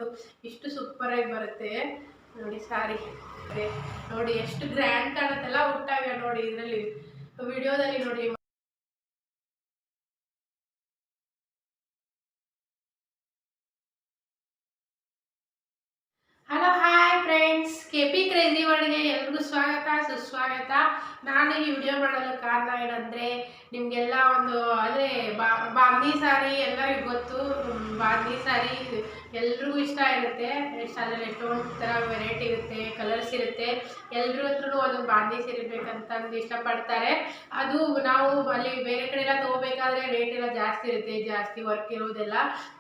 50 ಇಷ್ಟು ಸೂಪರಾಗಿ ಬರುತ್ತೆ ನೋಡಿ ಸಾರಿ. ನೋಡಿ ಎಷ್ಟು ಗ್ರ್ಯಾಂಡ್ ಕಾಣುತ್ತಲ್ಲ ಉಟ್ಟಾಗ. ನೋಡಿ ಇದರಲ್ಲಿ ವಿಡಿಯೋದಲ್ಲಿ ನೋಡಿ. Hello hi friends, KP crazy ವರ್ಲ್ಡ್ಗೆ ಎಲ್ರಿಗೂ ಸ್ವಾಗತ ಸುಸ್ವಾಗತ. ನಾನು ಈ ವಿಡಿಯೋ ಮಾಡಲು ಕಾರಣ ಏನಂದರೆ, ನಿಮಗೆಲ್ಲ ಒಂದು ಅಂದರೆ ಬಾಂಧಿ ಸಾರಿ ಎಲ್ಲರಿಗೂ ಗೊತ್ತು. ಬಾಂಧಿ ಸಾರಿ ಎಲ್ರಿಗೂ ಇಷ್ಟ ಇರುತ್ತೆ. ಅದರಲ್ಲಿ ಎಷ್ಟೊಂದು ಥರ ವೆರೈಟಿ ಇರುತ್ತೆ, ಕಲರ್ಸ್ ಇರುತ್ತೆ. ಎಲ್ರ ಹತ್ರನೂ ಒಂದು ಬಾಂಧಿ ಸೀರೆ ಬೇಕಂತಂದು ಇಷ್ಟಪಡ್ತಾರೆ. ಅದು ನಾವು ಅಲ್ಲಿ ಬೇರೆ ಕಡೆ ಎಲ್ಲ ತೊಗೋಬೇಕಾದ್ರೆ ರೇಟ್ ಎಲ್ಲ ಜಾಸ್ತಿ ಇರುತ್ತೆ, ಜಾಸ್ತಿ ವರ್ಕ್ ಇರೋದೆಲ್ಲ.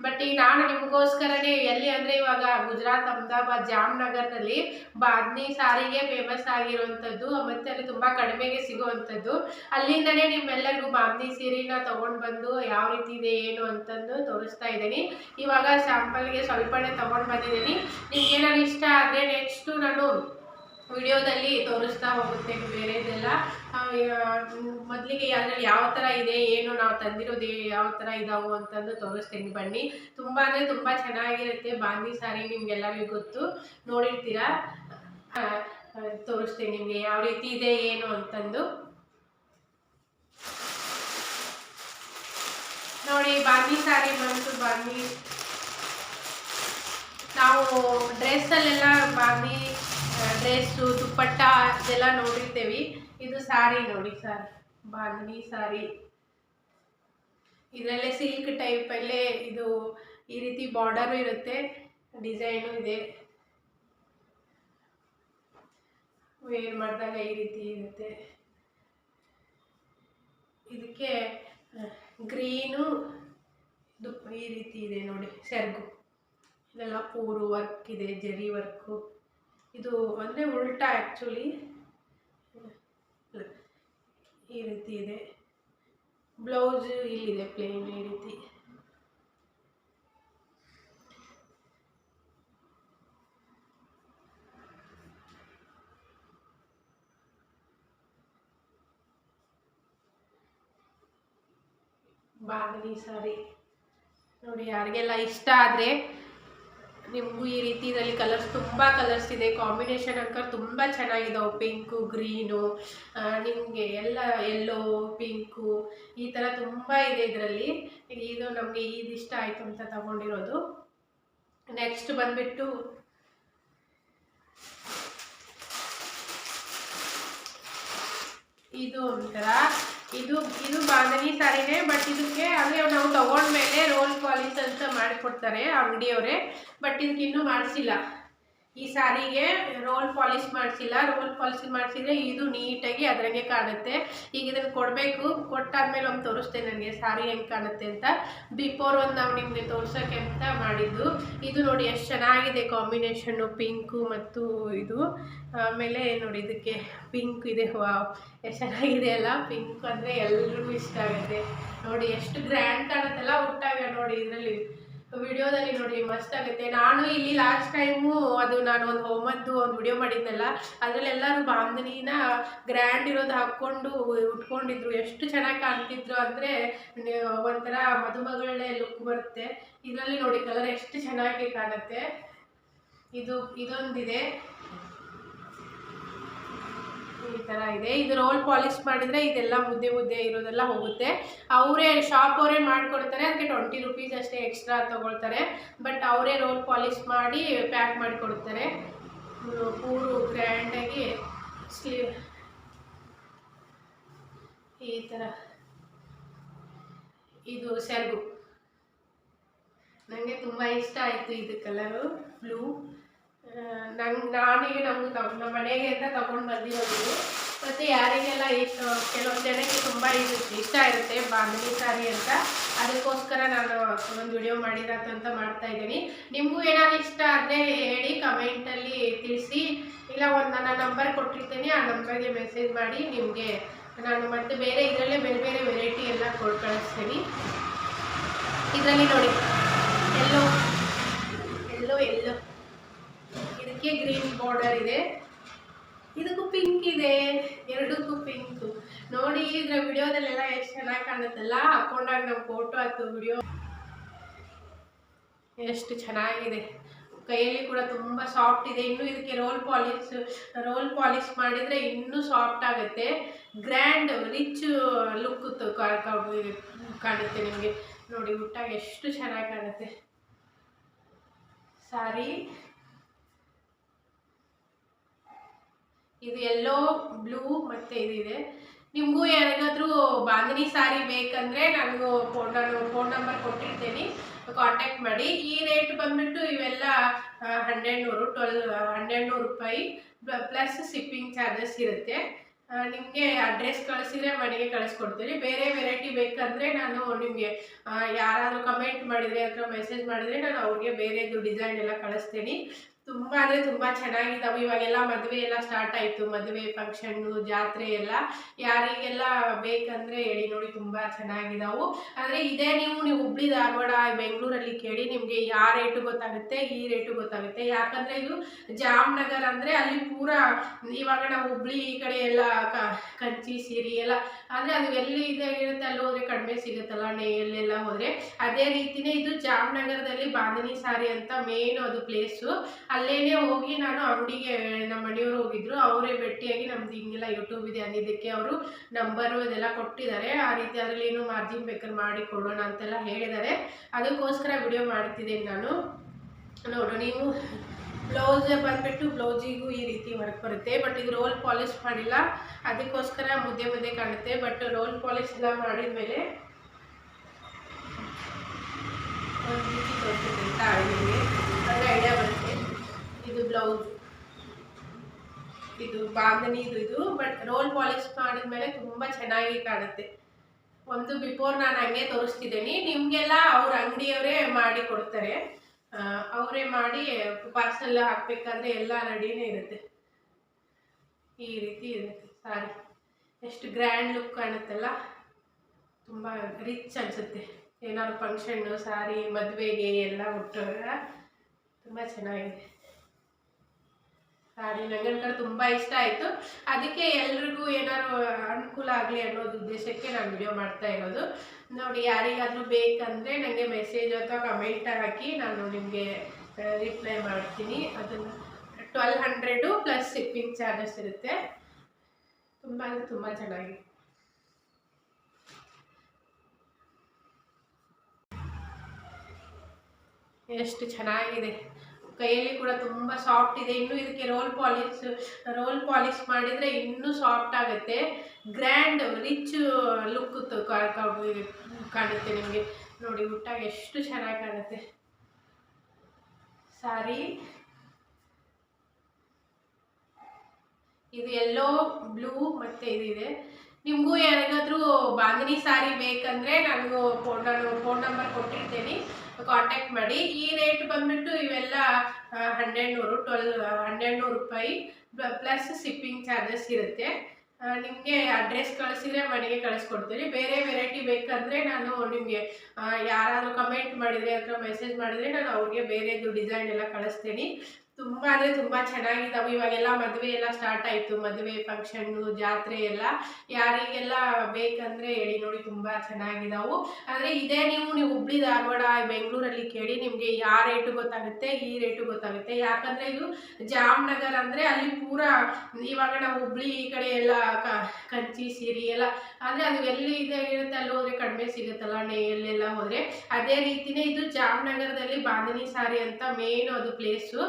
ಬಟ್ ಈಗ ನಾನು ನಿಮಗೋಸ್ಕರನೇ ಎಲ್ಲಿ ಅಂದರೆ ಇವಾಗ ಗುಜರಾತ್, ಅಹಮದಾಬಾದ್, ಜಾಮ್ನಗರದಲ್ಲಿ ಬಾಂಧಿ ಸಾರಿಗೆ ಫೇಮಸ್ ಆಗಿರುವಂಥದ್ದು, ಮತ್ತು ಅಲ್ಲಿ ತುಂಬ ಕಡಿಮೆಗೆ ಸಿಗುವಂಥದ್ದು. ಅಲ್ಲಿಂದನೇ ನಿಮ್ಮೆಲ್ಲರಿಗೂ ಬಾಂಧಿ ಸೀರೆನ ತೊಗೊಂಡು ಬಂದು ಯಾವ ರೀತಿ ಇದೆ ಏನು ಅಂತಂದು ತೋರಿಸ್ತಾ ಇದ್ದೀನಿ. ಇವಾಗ ಸ್ಯಾಂಪಲ್ಗೆ ಸ್ವಲ್ಪನೇ ತೊಗೊಂಡು ಬಂದಿದ್ದೀನಿ. ನಿಮ್ಗೆ ಏನಾದ್ರು ಇಷ್ಟ ಆದರೆ ನೆಕ್ಸ್ಟು ನಾನು ವಿಡಿಯೋದಲ್ಲಿ ತೋರಿಸ್ತಾ ಹೋಗುತ್ತೆ ಬೇರೆದೆಲ್ಲ. ಮೊದಲಿಗೆ ಅದರಲ್ಲಿ ಯಾವ ಥರ ಇದೆ ಏನು ನಾವು ತಂದಿರೋದು ಯಾವ ಥರ ಇದಾವೆ ಅಂತಂದು ತೋರಿಸ್ತೀನಿ ಬನ್ನಿ. ತುಂಬ ಅಂದರೆ ತುಂಬ ಚೆನ್ನಾಗಿರುತ್ತೆ ಬಾಂಧಿ ಸಾರಿ, ನಿಮ್ಗೆಲ್ಲರಿಗೂ ಗೊತ್ತು, ನೋಡಿರ್ತೀರ. ತೋರಿಸ್ತೀನಿ ನಿಮಗೆ ಯಾವ ರೀತಿ ಇದೆ ಏನು ಅಂತಂದು. ನೋಡಿ ಬಾಂಧಿ ಸಾರಿ ಬಂತು. ಬಾಂಧಿ ನಾವು ಡ್ರೆಸ್ಸಲ್ಲೆಲ್ಲ ಬಾಂಧಿ ಡ್ರೆಸ್ಸು ದುಪ್ಪಟ್ಟ ಇದೆಲ್ಲ ನೋಡಿರ್ತೀವಿ. ಇದು ಸಾರಿ ನೋಡಿ ಸರ್, ಬಾಂಧಿ ಸಾರಿ. ಇದರಲ್ಲೇ ಸಿಲ್ಕ್ ಟೈಪಲ್ಲೇ ಇದು ಈ ರೀತಿ ಬಾರ್ಡರು ಇರುತ್ತೆ, ಡಿಸೈನು ಇದೆ. ವೇರ್ ಮಾಡಿದಾಗ ಈ ರೀತಿ ಇರುತ್ತೆ. ಇದಕ್ಕೆ ಗ್ರೀನು ಈ ರೀತಿ ಇದೆ ನೋಡಿ, ಸೆರಗು ಇದೆಲ್ಲ ಪೂರು ವರ್ಕ್ ಇದೆ, ಜರಿ ವರ್ಕು. ಇದು ಅಂದರೆ ಉಲ್ಟಾ ಆ್ಯಕ್ಚುಲಿ ಈ ರೀತಿ ಇದೆ. ಬ್ಲೌಸ್ ಇಲ್ಲಿದೆ ಪ್ಲೇನ್ ಈ ರೀತಿ. ಬಾಂಧಿ ಸಾರಿ ನೋಡಿ, ಯಾರಿಗೆಲ್ಲ ಇಷ್ಟ ಆದರೆ ನಿಮಗೂ ಈ ರೀತಿ ಇದರಲ್ಲಿ ಕಲರ್ಸ್ ತುಂಬ ಕಲರ್ಸ್ ಇದೆ. ಕಾಂಬಿನೇಷನ್ ಅಂಕರ್ ತುಂಬ ಚೆನ್ನಾಗಿದ್ದಾವೆ. ಪಿಂಕು, ಗ್ರೀನು, ನಿಮಗೆ ಎಲ್ಲ ಯೆಲ್ಲೋ, ಪಿಂಕು, ಈ ಥರ ತುಂಬ ಇದೆ ಇದರಲ್ಲಿ. ಇದು ನಮಗೆ ಇದಿಷ್ಟ ಆಯಿತು ಅಂತ ತಗೊಂಡಿರೋದು. ನೆಕ್ಸ್ಟ್ ಬಂದುಬಿಟ್ಟು ಇದು ಒಂಥರ ಇದು ಬಾಂಧನಿ ಸಾರಿನೇ. ಬಟ್ ಇದಕ್ಕೆ ಅಂದರೆ ನಾವು ತಗೊಂಡ್ಮೇಲೆ ರೋಲ್ ಪಾಲಿಶ್ ಅಂತ ಮಾಡಿಕೊಡ್ತಾರೆ ಅಂಗಡಿಯವರೇ. ಬಟ್ ಇದಕ್ಕೆ ಇನ್ನೂ ಮಾಡಿಸಿಲ್ಲ. ಈ ಸಾರಿಗೆ ರೋಲ್ ಪಾಲಿಶ್ ಮಾಡಿಸಿಲ್ಲ. ರೋಲ್ ಪಾಲಿಶ್ ಮಾಡಿಸಿದ್ರೆ ಇದು ನೀಟಾಗಿ ಅದರಂಗೆ ಕಾಣುತ್ತೆ. ಈಗ ಇದನ್ನು ಕೊಡಬೇಕು. ಕೊಟ್ಟಾದ್ಮೇಲೆ ಒಂದು ತೋರಿಸ್ತೇನೆ ನನಗೆ ಸಾರಿ ಹೆಂಗೆ ಕಾಣುತ್ತೆ ಅಂತ. ಬಿಫೋರ್ ಒಂದು ನಾವು ನಿಮಗೆ ತೋರ್ಸೋಕ್ಕೆ ಅಂತ ಮಾಡಿದ್ದು. ಇದು ನೋಡಿ ಎಷ್ಟು ಚೆನ್ನಾಗಿದೆ ಕಾಂಬಿನೇಷನ್ನು, ಪಿಂಕು ಮತ್ತು ಇದು. ಆಮೇಲೆ ನೋಡಿ ಇದಕ್ಕೆ ಪಿಂಕ್ ಇದೆ. ವಾವ್ ಎಷ್ಟು ಚೆನ್ನಾಗಿದೆ ಅಲ್ಲ. ಪಿಂಕ್ ಅಂದರೆ ಎಲ್ರಿಗೂ ಇಷ್ಟ ಆಗುತ್ತೆ. ನೋಡಿ ಎಷ್ಟು ಗ್ರ್ಯಾಂಡ್ ಕಾಣುತ್ತಲ್ಲ ಉಟ್ಟಾಗ. ನೋಡಿ ಇದರಲ್ಲಿ ವಿಡಿಯೋದಲ್ಲಿ ನೋಡಿ ಮಸ್ತ್ ಆಗುತ್ತೆ. ನಾನು ಇಲ್ಲಿ ಲಾಸ್ಟ್ ಟೈಮು ಅದು ನಾನು ಒಂದು ಹೋಮದ್ದು ಒಂದು ವಿಡಿಯೋ ಮಾಡಿದ್ನಲ್ಲ, ಅದರಲ್ಲಿ ಎಲ್ಲರೂ ಬಾಂಧನಿನ ಗ್ರ್ಯಾಂಡ್ ಇರೋದು ಹಾಕ್ಕೊಂಡು ಉಟ್ಕೊಂಡಿದ್ರು. ಎಷ್ಟು ಚೆನ್ನಾಗಿ ಕಾಣ್ತಿದ್ರು ಅಂದರೆ ಒಂಥರ ಮದುಮಗಳೇ ಲುಕ್ ಬರುತ್ತೆ. ಇದರಲ್ಲಿ ನೋಡಿ ಕಲರ್ ಎಷ್ಟು ಚೆನ್ನಾಗಿ ಕಾಣುತ್ತೆ. ಇದೊಂದಿದೆ ಈ ಥರ ಇದೆ. ಇದು ರೋಲ್ ಪಾಲಿಶ್ ಮಾಡಿದರೆ ಇದೆಲ್ಲ ಮುದ್ದೆ ಇರೋದೆಲ್ಲ ಹೋಗುತ್ತೆ. ಅವರೇ ಶಾಪ್ ಅವರೇ ಮಾಡಿಕೊಡ್ತಾರೆ. ಅದಕ್ಕೆ 20 ರೂಪೀಸ್ ಅಷ್ಟೇ ಎಕ್ಸ್ಟ್ರಾ ತೊಗೊಳ್ತಾರೆ. ಬಟ್ ಅವರೇ ರೋಲ್ ಪಾಲಿಶ್ ಮಾಡಿ ಪ್ಯಾಕ್ ಮಾಡಿಕೊಡ್ತಾರೆ. ಪೂರು ಗ್ರ್ಯಾಂಡಾಗಿ ಸ್ಲೀವ್ ಈ ಥರ. ಇದು ಸೆರಗು ನನಗೆ ತುಂಬ ಇಷ್ಟ ಆಯಿತು. ಇದು ಕಲರು ಬ್ಲೂ. ನಮಗೆ ನಮ್ಮ ಮನೆಗೆ ಅಂತ ತೊಗೊಂಡು ಬಂದಿರೋದು. ಮತ್ತು ಯಾರಿಗೆಲ್ಲ ಕೆಲವೊಂದು ಜನಕ್ಕೆ ತುಂಬ ಇಷ್ಟ ಇರುತ್ತೆ ಬಾಂಧನಿ ಸಾರಿ ಅಂತ, ಅದಕ್ಕೋಸ್ಕರ ನಾನು ಒಂದು ವಿಡಿಯೋ ಮಾಡಿರೋಂತ ಮಾಡ್ತಾಯಿದ್ದೀನಿ. ನಿಮಗೂ ಏನಾದ್ರು ಇಷ್ಟ ಆದರೆ ಹೇಳಿ, ಕಮೆಂಟಲ್ಲಿ ತಿಳಿಸಿ. ಇಲ್ಲ ನನ್ನ ನಂಬರ್ ಕೊಟ್ಟಿರ್ತೀನಿ, ಆ ನಂಬರ್ಗೆ ಮೆಸೇಜ್ ಮಾಡಿ. ನಿಮಗೆ ನಾನು ಮತ್ತೆ ಬೇರೆ ಇದರಲ್ಲೇ ಬೇರೆ ಬೇರೆ ವೆರೈಟಿ ಎಲ್ಲ ಕಳಿಸ್ತೀನಿ. ಇದರಲ್ಲಿ ನೋಡಿ ಎಲ್ಲೋ ಇದಕ್ಕೆ ಗ್ರೀನ್ ಬಾರ್ಡರ್ ಇದೆ, ಇದಕ್ಕೂ ಪಿಂಕ್ ಇದೆ, ಎರಡಕ್ಕೂ ಪಿಂಕು. ನೋಡಿ ಇದರ ವಿಡಿಯೋದಲ್ಲೆಲ್ಲ ಎಷ್ಟು ಚೆನ್ನಾಗಿ ಕಾಣುತ್ತಲ್ಲ. ಹಾಕೊಂಡಾಗ ನಮ್ಮ ಫೋಟೋ ಅಥವಾ ವಿಡಿಯೋ ಎಷ್ಟು ಚೆನ್ನಾಗಿದೆ. ಕೈಯಲ್ಲಿ ಕೂಡ ತುಂಬ ಸಾಫ್ಟ್ ಇದೆ. ಇನ್ನು ಇದಕ್ಕೆ ರೋಲ್ ಪಾಲಿಶ್ ಮಾಡಿದರೆ ಇನ್ನೂ ಸಾಫ್ಟ್ ಆಗುತ್ತೆ. ಗ್ರ್ಯಾಂಡ್ ರಿಚ್ ಲುಕ್ ಕಾಣುತ್ತೆ ನಿಮಗೆ. ನೋಡಿ ಉಟ್ಟಾಗ ಎಷ್ಟು ಚೆನ್ನಾಗಿ ಕಾಣುತ್ತೆ ಸಾರಿ. ಇದು ಎಲ್ಲೋ ಬ್ಲೂ ಮತ್ತು ಇದಿದೆ. ನಿಮಗೂ ಯಾರಿಗಾದ್ರೂ ಬಾಂಧನಿ ಸಾರಿ ಬೇಕಂದರೆ ನಾನು ಫೋನ್ ನಂಬರ್ ಕೊಟ್ಟಿರ್ತೀನಿ, ಕಾಂಟ್ಯಾಕ್ಟ್ ಮಾಡಿ. ಈ ರೇಟ್ ಬಂದ್ಬಿಟ್ಟು ಇವೆಲ್ಲ 1200 ರೂಪಾಯಿ ಪ್ಲಸ್ ಶಿಪ್ಪಿಂಗ್ ಚಾರ್ಜಸ್ ಇರುತ್ತೆ. ನಿಮಗೆ ಅಡ್ರೆಸ್ ಕಳಿಸಿದ್ರೆ ಮನೆಗೆ ಕಳಿಸ್ಕೊಡ್ತೀನಿ. ಬೇರೆ ವೆರೈಟಿ ಬೇಕಂದರೆ ನಾನು ನಿಮಗೆ ಯಾರಾದರೂ ಕಮೆಂಟ್ ಮಾಡಿದರೆ ಅಥವಾ ಮೆಸೇಜ್ ಮಾಡಿದರೆ ನಾನು ಅವ್ರಿಗೆ ಬೇರೆದು ಡಿಸೈನ್ ಎಲ್ಲ ಕಳಿಸ್ತೀನಿ. ತುಂಬ ಅಂದರೆ ತುಂಬ ಚೆನ್ನಾಗಿದ್ದಾವೆ. ಇವಾಗೆಲ್ಲ ಮದುವೆ ಎಲ್ಲ ಸ್ಟಾರ್ಟ್ ಆಯಿತು, ಮದುವೆ ಫಂಕ್ಷನ್ನು ಜಾತ್ರೆ ಎಲ್ಲ. ಯಾರಿಗೆಲ್ಲ ಬೇಕಂದರೆ ಹೇಳಿ. ನೋಡಿ ತುಂಬ ಚೆನ್ನಾಗಿದ್ದಾವೆ. ಆದರೆ ಇದೇ ನೀವು ಹುಬ್ಳಿ ಧಾರವಾಡ ಬೆಂಗಳೂರಲ್ಲಿ ಕೇಳಿ, ನಿಮಗೆ ಯಾವ ರೇಟು ಗೊತ್ತಾಗುತ್ತೆ, ಈ ರೇಟು ಗೊತ್ತಾಗುತ್ತೆ. ಯಾಕಂದರೆ ಇದು ಜಾಮ್ನಗರ್ ಅಂದರೆ ಅಲ್ಲಿ ಪೂರಾ ಇವಾಗ ನಾವು ಹುಬ್ಳಿ ಈ ಕಡೆ ಎಲ್ಲ ಕಂಚಿ ಸೀರೆ ಎಲ್ಲ ಅಂದರೆ ಅದು ಎಲ್ಲಿ ಇರುತ್ತೆ ಅಲ್ಲಿ ಹೋದರೆ ಕಡಿಮೆ ಸಿಗುತ್ತಲ್ಲ, ಎಲ್ಲೆಲ್ಲ ಹೋದರೆ. ಅದೇ ರೀತಿಯೇ ಇದು ಜಾಮ್ನಗರದಲ್ಲಿ ಬಾಂಧನಿ ಸಾರಿ ಅಂತ ಮೇನ್ ಅದು ಪ್ಲೇಸು. ಅಲ್ಲೇನೆ ಹೋಗಿ ನಾನು ಅಂಗಡಿಗೆ ನಮ್ಮ ಮನೆಯವರು ಹೋಗಿದ್ರು, ಅವರೇ ಭೇಟಿಯಾಗಿ ನಮ್ದು ಹಿಂಗೆಲ್ಲ ಯೂಟ್ಯೂಬ್ ಇದೆ ಅಂದಿದ್ದಕ್ಕೆ ಅವರು ನಂಬರು ಇದೆಲ್ಲ ಕೊಟ್ಟಿದ್ದಾರೆ. ಆ ರೀತಿ ಅದರಲ್ಲಿ ಏನು ಮಾರ್ಜಿನ್ ಬೇಕಾದ್ರೆ ಮಾಡಿ ಕೊಡೋಣ ಅಂತೆಲ್ಲ ಹೇಳಿದ್ದಾರೆ. ಅದಕ್ಕೋಸ್ಕರ ವಿಡಿಯೋ ಮಾಡ್ತಿದ್ದೀನಿ ನಾನು. ನೋಡು ನೀವು ಬ್ಲೌಸ್ ಬಂದ್ಬಿಟ್ಟು ಬ್ಲೌಸಿಗೂ ಈ ರೀತಿ ವರ್ಕ್ ಬರುತ್ತೆ. ಬಟ್ ಇದು ರೋಲ್ ಪಾಲಿಶ್ ಮಾಡಿಲ್ಲ, ಅದಕ್ಕೋಸ್ಕರ ಮುದ್ದೆ ಕಾಣುತ್ತೆ. ಬಟ್ ರೋಲ್ ಪಾಲಿಶ್ ಎಲ್ಲ ಮಾಡಿದ ಮೇಲೆ ಒಂದು ರೀತಿ ತೋರಿಸುತ್ತೆ ತಾಳಿಗೆ, ಅದ್ರ ಐಡಿಯಾ ಬರುತ್ತೆ. ಇದು ಬ್ಲೌಸ್, ಇದು ಬಾಂಧನಿ ಇದು. ಬಟ್ ರೋಲ್ ಪಾಲಿಶ್ ಮಾಡಿದ್ಮೇಲೆ ತುಂಬ ಚೆನ್ನಾಗಿ ಕಾಣುತ್ತೆ. ಒಂದು ಬಿಫೋರ್ ನಾನು ಹಂಗೆ ತೋರಿಸ್ತಿದ್ದೀನಿ. ನಿಮಗೆಲ್ಲ ಅವ್ರ ಅಂಗಡಿಯವರೇ ಮಾಡಿ ಕೊಡ್ತಾರೆ, ಅವರೇ ಮಾಡಿ ಪಾರ್ಸೆಲ್ ಹಾಕ್ಬೇಕಾದ್ರೆ ಎಲ್ಲ ರೆಡಿನೇ ಇರುತ್ತೆ. ಈ ರೀತಿ ಇರುತ್ತೆ ಸಾರಿ. ಎಷ್ಟು ಗ್ರ್ಯಾಂಡ್ ಲುಕ್ ಕಾಣುತ್ತಲ್ಲ, ತುಂಬ ರಿಚ್ ಅನಿಸುತ್ತೆ. ಏನಾದ್ರು ಫಂಕ್ಷನ್ನು ಸಾರಿ ಮದುವೆಗೆ ಎಲ್ಲ ಉಟ್ಟಾಗ ತುಂಬ ಚೆನ್ನಾಗಿದೆ ಸಾರಿ. ನನಗೆ ತುಂಬ ಇಷ್ಟ ಆಯಿತು. ಅದಕ್ಕೆ ಎಲ್ರಿಗೂ ಏನಾದ್ರು ಅನುಕೂಲ ಆಗಲಿ ಅನ್ನೋದು ಉದ್ದೇಶಕ್ಕೆ ನಾನು ವಿಡಿಯೋ ಮಾಡ್ತಾ ಇರೋದು. ನೋಡಿ ಯಾರಿಗಾದರೂ ಬೇಕಂದರೆ ನನಗೆ ಮೆಸೇಜ್ ಅಥವಾ ಕಮೆಂಟ್ ಹಾಕಿ, ನಾನು ನಿಮಗೆ ರಿಪ್ಲೈ ಮಾಡ್ತೀನಿ. ಅದನ್ನು 1200 ಪ್ಲಸ್ ಶಿಪ್ಪಿಂಗ್ ಚಾರ್ಜಸ್ ಇರುತ್ತೆ. ತುಂಬ ಅಂದರೆ ತುಂಬ ಚೆನ್ನಾಗಿದೆ. ಎಷ್ಟು ಚೆನ್ನಾಗಿದೆ, ಕೈಯಲ್ಲಿ ಕೂಡ ತುಂಬ ಸಾಫ್ಟ್ ಇದೆ. ಇನ್ನು ಇದಕ್ಕೆ ರೋಲ್ ಪಾಲಿಶ್ ಮಾಡಿದರೆ ಇನ್ನೂ ಸಾಫ್ಟ್ ಆಗುತ್ತೆ. ಗ್ರ್ಯಾಂಡ್ ರಿಚ್ ಲುಕ್ ಕಾಣುತ್ತೆ ನಿಮಗೆ. ನೋಡಿ ಉಟ್ಟಾಗ ಎಷ್ಟು ಚೆನ್ನಾಗಿ ಕಾಣುತ್ತೆ ಸಾರಿ. ಇದು ಎಲ್ಲೋ ಬ್ಲೂ ಮತ್ತು ಇದಿದೆ. ನಿಮಗೂ ಯಾರಿಗಾದ್ರೂ ಬಾಂಧನಿ ಸಾರಿ ಬೇಕಂದರೆ ನಾನು ಫೋನ್ ನಂಬರ್ ಕೊಟ್ಟಿರ್ತೀನಿ, ಕಾಂಟ್ಯಾಕ್ಟ್ ಮಾಡಿ. ಈ ರೇಟ್ ಬಂದ್ಬಿಟ್ಟು ಇವೆಲ್ಲ 1200 ರೂಪಾಯಿ ಪ್ಲಸ್ ಶಿಪ್ಪಿಂಗ್ ಚಾರ್ಜಸ್ ಇರುತ್ತೆ. ನಿಮಗೆ ಅಡ್ರೆಸ್ ಕಳಿಸಿದ್ರೆ ಮನೆಗೆ ಕಳಿಸ್ಕೊಡ್ತೀನಿ. ಬೇರೆ ವೆರೈಟಿ ಬೇಕಂದರೆ ನಾನು ನಿಮಗೆ ಯಾರಾದರೂ ಕಮೆಂಟ್ ಮಾಡಿದರೆ ಅಥವಾ ಮೆಸೇಜ್ ಮಾಡಿದರೆ ನಾನು ಅವ್ರಿಗೆ ಬೇರೆದು ಡಿಸೈನ್ ಎಲ್ಲ ಕಳಿಸ್ತೀನಿ. ತುಂಬ ಅಂದರೆ ತುಂಬ ಚೆನ್ನಾಗಿದ್ದಾವೆ. ಇವಾಗೆಲ್ಲ ಮದುವೆ ಎಲ್ಲ ಸ್ಟಾರ್ಟ್ ಆಯಿತು, ಮದುವೆ ಫಂಕ್ಷನ್ನು ಜಾತ್ರೆ ಎಲ್ಲ. ಯಾರಿಗೆಲ್ಲ ಬೇಕಂದರೆ ಹೇಳಿ. ನೋಡಿ ತುಂಬ ಚೆನ್ನಾಗಿದ್ದಾವೆ. ಆದರೆ ಇದೇ ನೀವು ಹುಬ್ಳಿ ಧಾರವಾಡ ಬೆಂಗಳೂರಲ್ಲಿ ಕೇಳಿ, ನಿಮಗೆ ಯಾವ ರೇಟು ಗೊತ್ತಾಗುತ್ತೆ, ಈ ರೇಟು ಗೊತ್ತಾಗುತ್ತೆ. ಯಾಕಂದರೆ ಇದು ಜಾಮ್ನಗರ್ ಅಂದರೆ ಅಲ್ಲಿ ಪೂರಾ ಇವಾಗ ನಾವು ಹುಬ್ಳಿ ಈ ಕಡೆ ಎಲ್ಲ ಕಂಚಿ ಸೀರೆ ಎಲ್ಲ ಅಂದರೆ ಅದು ಎಲ್ಲಿ ಇರುತ್ತೆ ಅಲ್ಲಿ ಹೋದರೆ ಕಡಿಮೆ ಸಿಗುತ್ತಲ್ಲ, ಎಲ್ಲೆಲ್ಲ ಹೋದರೆ. ಅದೇ ರೀತಿಯೇ ಇದು ಜಾಮ್ನಗರದಲ್ಲಿ ಬಾಂಧನಿ ಸಾರಿ ಅಂತ ಮೇನ್ ಅದು ಪ್ಲೇಸು.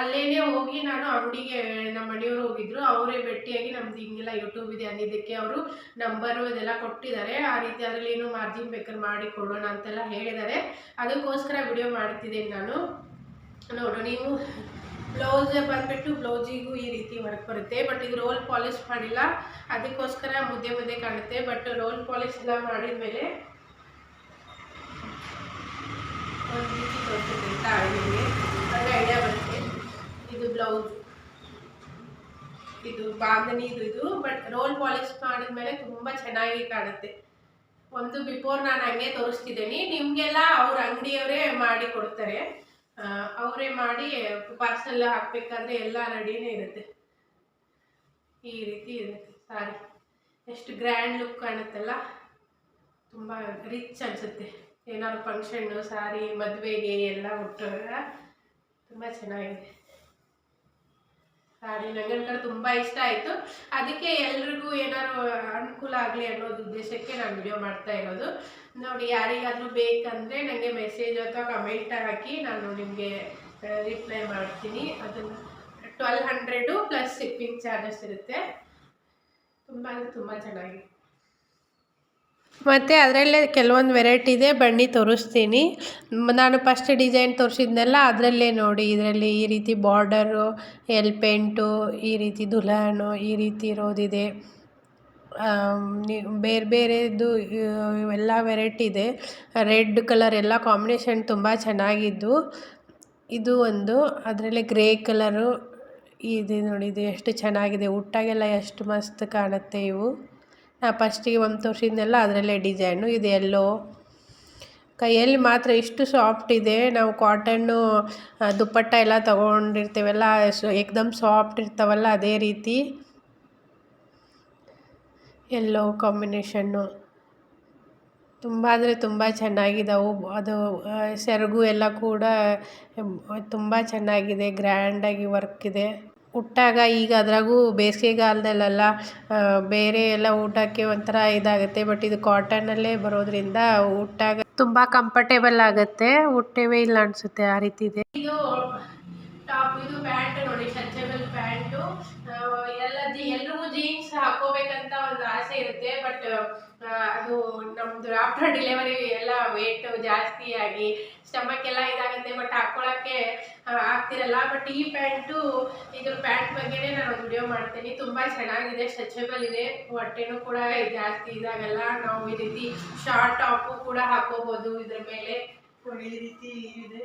ಅಲ್ಲೇನೆ ಹೋಗಿ ನಾನು ಅಂಗಡಿಗೆ ನಮ್ಮ ಮನೆಯವರು ಹೋಗಿದ್ರು, ಅವರೇ ಭೇಟಿಯಾಗಿ ನಮ್ದು ಹಿಂಗೆಲ್ಲ ಯೂಟ್ಯೂಬ್ ಇದೆ ಅಂದಿದ್ದಕ್ಕೆ ಅವರು ನಂಬರು ಇದೆಲ್ಲ ಕೊಟ್ಟಿದ್ದಾರೆ. ಆ ರೀತಿ ಅದರಲ್ಲಿ ಏನು ಮಾರ್ಜಿನ್ ಬೇಕಾದ್ರೆ ಮಾಡಿ ಕೊಡೋಣ ಅಂತೆಲ್ಲ ಹೇಳಿದ್ದಾರೆ. ಅದಕ್ಕೋಸ್ಕರ ವಿಡಿಯೋ ಮಾಡ್ತಿದ್ದೀನಿ ನಾನು. ನೋಡು ನೀವು ಬ್ಲೌಸ್ ಬಂದ್ಬಿಟ್ಟು ಬ್ಲೌಸಿಗೂ ಈ ರೀತಿ ವರ್ಕ್ ಬರುತ್ತೆ. ಬಟ್ ಇದು ರೋಲ್ ಪಾಲಿಶ್ ಮಾಡಿಲ್ಲ, ಅದಕ್ಕೋಸ್ಕರ ಮುದ್ದೆ ಕಾಣುತ್ತೆ. ಬಟ್ ರೋಲ್ ಪಾಲಿಶ್ ಎಲ್ಲ ಮಾಡಿದ ಮೇಲೆ ಒಂದು ರೀತಿ ತೋರಿಸುತ್ತೆ ತಾಳಿಗೆ, ಅದ್ರ ಐಡಿಯಾ ಬರುತ್ತೆ. ಇದು ಬ್ಲೌಸ್, ಇದು ಬಾಂಧನಿ ಇದು. ಬಟ್ ರೋಲ್ ಪಾಲಿಶ್ ಮಾಡಿದ್ಮೇಲೆ ತುಂಬ ಚೆನ್ನಾಗಿ ಕಾಣುತ್ತೆ. ಒಂದು ಬಿಫೋರ್ ನಾನು ಹಂಗೆ ತೋರಿಸ್ತಿದ್ದೀನಿ. ನಿಮಗೆಲ್ಲ ಅವ್ರ ಅಂಗಡಿಯವರೇ ಮಾಡಿ ಕೊಡ್ತಾರೆ, ಅವರೇ ಮಾಡಿ ಪಾರ್ಸೆಲ್ ಹಾಕ್ಬೇಕಾದ್ರೆ ಎಲ್ಲ ರೆಡಿನೇ ಇರುತ್ತೆ. ಈ ರೀತಿ ಇರುತ್ತೆ ಸಾರಿ. ಎಷ್ಟು ಗ್ರ್ಯಾಂಡ್ ಲುಕ್ ಕಾಣುತ್ತಲ್ಲ, ತುಂಬ ರಿಚ್ ಅನಿಸುತ್ತೆ. ಏನಾದ್ರು ಫಂಕ್ಷನ್ನು ಸಾರಿ ಮದುವೆಗೆ ಎಲ್ಲ ಉಟ್ಟಾಗ ತುಂಬ ಚೆನ್ನಾಗಿದೆ ಸಾರಿ. ನನಗೆ ತುಂಬ ಇಷ್ಟ ಆಯಿತು. ಅದಕ್ಕೆ ಎಲ್ರಿಗೂ ಏನಾದ್ರು ಅನುಕೂಲ ಆಗಲಿ ಅನ್ನೋದು ಉದ್ದೇಶಕ್ಕೆ ನಾನು ವಿಡಿಯೋ ಮಾಡ್ತಾ ಇರೋದು. ನೋಡಿ, ಯಾರಿಗಾದರೂ ಬೇಕಂದರೆ ನನಗೆ ಮೆಸೇಜ್ ಅಥವಾ ಕಮೆಂಟ್ ಹಾಕಿ, ನಾನು ನಿಮಗೆ ರಿಪ್ಲೈ ಮಾಡ್ತೀನಿ. ಅದನ್ನು 1200 ಪ್ಲಸ್ ಶಿಪ್ಪಿಂಗ್ ಚಾರ್ಜಸ್ ಇರುತ್ತೆ. ತುಂಬ ಅಂದರೆ ತುಂಬ ಚೆನ್ನಾಗಿದೆ. ಮತ್ತು ಅದರಲ್ಲೇ ಕೆಲವೊಂದು ವೆರೈಟಿ ಇದೆ, ಬನ್ನಿ ತೋರಿಸ್ತೀನಿ. ನಾನು ಫಸ್ಟ್ ಡಿಸೈನ್ ತೋರಿಸಿದ್ನೆಲ್ಲ ಅದರಲ್ಲೇ ನೋಡಿ. ಇದರಲ್ಲಿ ಈ ರೀತಿ ಬಾರ್ಡರು, ಎಲ್ಪೆಂಟು, ಈ ರೀತಿ ದುಲಾನು, ಈ ರೀತಿ ಇರೋದಿದೆ. ಬೇರೆ ಬೇರೆದು ಇವೆಲ್ಲ ವೆರೈಟಿ ಇದೆ. ರೆಡ್ ಕಲರ್ ಎಲ್ಲ ಕಾಂಬಿನೇಷನ್ ತುಂಬ ಚೆನ್ನಾಗಿದ್ದು. ಇದು ಒಂದು, ಅದರಲ್ಲೇ ಗ್ರೇ ಕಲರು ಇದೆ ನೋಡಿ. ಇದು ಎಷ್ಟು ಚೆನ್ನಾಗಿದೆ, ಉಟ್ಟಾಗೆಲ್ಲ ಎಷ್ಟು ಮಸ್ತ್ ಕಾಣುತ್ತೆ ಇವು. ಫಸ್ಟಿಗೆ ಒಂದು ತೋರಿಸಿದ್ನೆಲ್ಲ ಅದರಲ್ಲೇ ಡಿಸೈನು. ಇದು ಎಲ್ಲೋ ಕೈಯಲ್ಲಿ ಮಾತ್ರ ಇಷ್ಟು ಸಾಫ್ಟ್ ಇದೆ. ನಾವು ಕಾಟನ್ನು ದುಪ್ಪಟ್ಟ ಎಲ್ಲ ತೊಗೊಂಡಿರ್ತೀವಲ್ಲ, ಏಕ್ದಮ್ ಸಾಫ್ಟ್ ಇರ್ತಾವಲ್ಲ, ಅದೇ ರೀತಿ ಎಲ್ಲೋ ಕಾಂಬಿನೇಷನ್ನು ತುಂಬ ಅಂದರೆ ತುಂಬ ಚೆನ್ನಾಗಿದ್ದಾವೆ. ಅದು ಸೆರಗು ಎಲ್ಲ ಕೂಡ ತುಂಬ ಚೆನ್ನಾಗಿದೆ, ಗ್ರ್ಯಾಂಡಾಗಿ ವರ್ಕ್ ಇದೆ. ಉಟ್ಟಾಗ ಈಗ ಅದ್ರಾಗೂ ಬೇಸಿಗೆಗಾಲದಲ್ಲೆಲ್ಲ ಬೇರೆ ಎಲ್ಲ ಊಟಕ್ಕೆ ಒಂಥರ ಇದಾಗುತ್ತೆ. ಬಟ್ ಇದು ಕಾಟನ್ನಲ್ಲೇ ಬರೋದ್ರಿಂದ ಉಟ್ಟಾಗ ತುಂಬ ಕಂಫರ್ಟೇಬಲ್ ಆಗುತ್ತೆ. ಉಟ್ಟೇವೇ ಇಲ್ಲ ಅನಿಸುತ್ತೆ, ಆ ರೀತಿ ಇದೆ. ಇದು ಟಾಪ್, ಇದು ಪ್ಯಾಂಟ್ ನೋಡಿ, ಸ್ಟ್ರೆಚಬಲ್ ಪ್ಯಾಂಟು. ಎಲ್ರಿಗೂ ಜೀನ್ಸ್ ಹಾಕೋಬೇಕಂತ ಒಂದು ಆಸೆ ಇರುತ್ತೆ. ಬಟ್ ಅದು ನಮ್ಮದು ಆಫ್ಟರ್ ಡೆಲಿವರಿ ಎಲ್ಲ ವೇಟ್ ಜಾಸ್ತಿ ಆಗಿ ಸ್ಟಮಕ್ ಎಲ್ಲ ಇದಾಗುತ್ತೆ. ಬಟ್ ಹಾಕ್ಕೊಳ್ಳೋಕ್ಕೆ ಆಗ್ತಿರಲ್ಲ. ಬಟ್ ಈ ಪ್ಯಾಂಟು, ಇದ್ರ ಪ್ಯಾಂಟ್ ಬಗ್ಗೆನೇ ನಾನು ಒಂದು ವಿಡಿಯೋ ಮಾಡ್ತೀನಿ. ತುಂಬ ಚೆನ್ನಾಗಿದೆ, ಸ್ಟ್ರೆಚಬಲ್ ಇದೆ, ಹೊಟ್ಟೆನೂ ಕೂಡ ಜಾಸ್ತಿ ಇದಾಗಲ್ಲ. ನಾವು ಈ ರೀತಿ ಶಾರ್ಟ್ ಟಾಪು ಕೂಡ ಹಾಕೋಬೋದು ಇದ್ರ ಮೇಲೆ. ಈ ರೀತಿ ಇದೆ.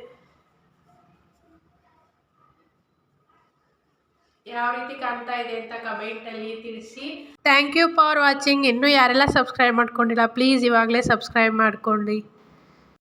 ಯಾವ ರೀತಿ ಕಾಣ್ತಾ ಇದೆ ಅಂತ ಕಮೆಂಟಲ್ಲಿ ತಿಳಿಸಿ. Thank you for watching. ಇನ್ನೂ ಯಾರೆಲ್ಲ ಸಬ್ಸ್ಕ್ರೈಬ್ ಮಾಡ್ಕೊಂಡಿಲ್ಲ, ಪ್ಲೀಸ್ ಇವಾಗಲೇ ಸಬ್ಸ್ಕ್ರೈಬ್ ಮಾಡ್ಕೊಳ್ಳಿ.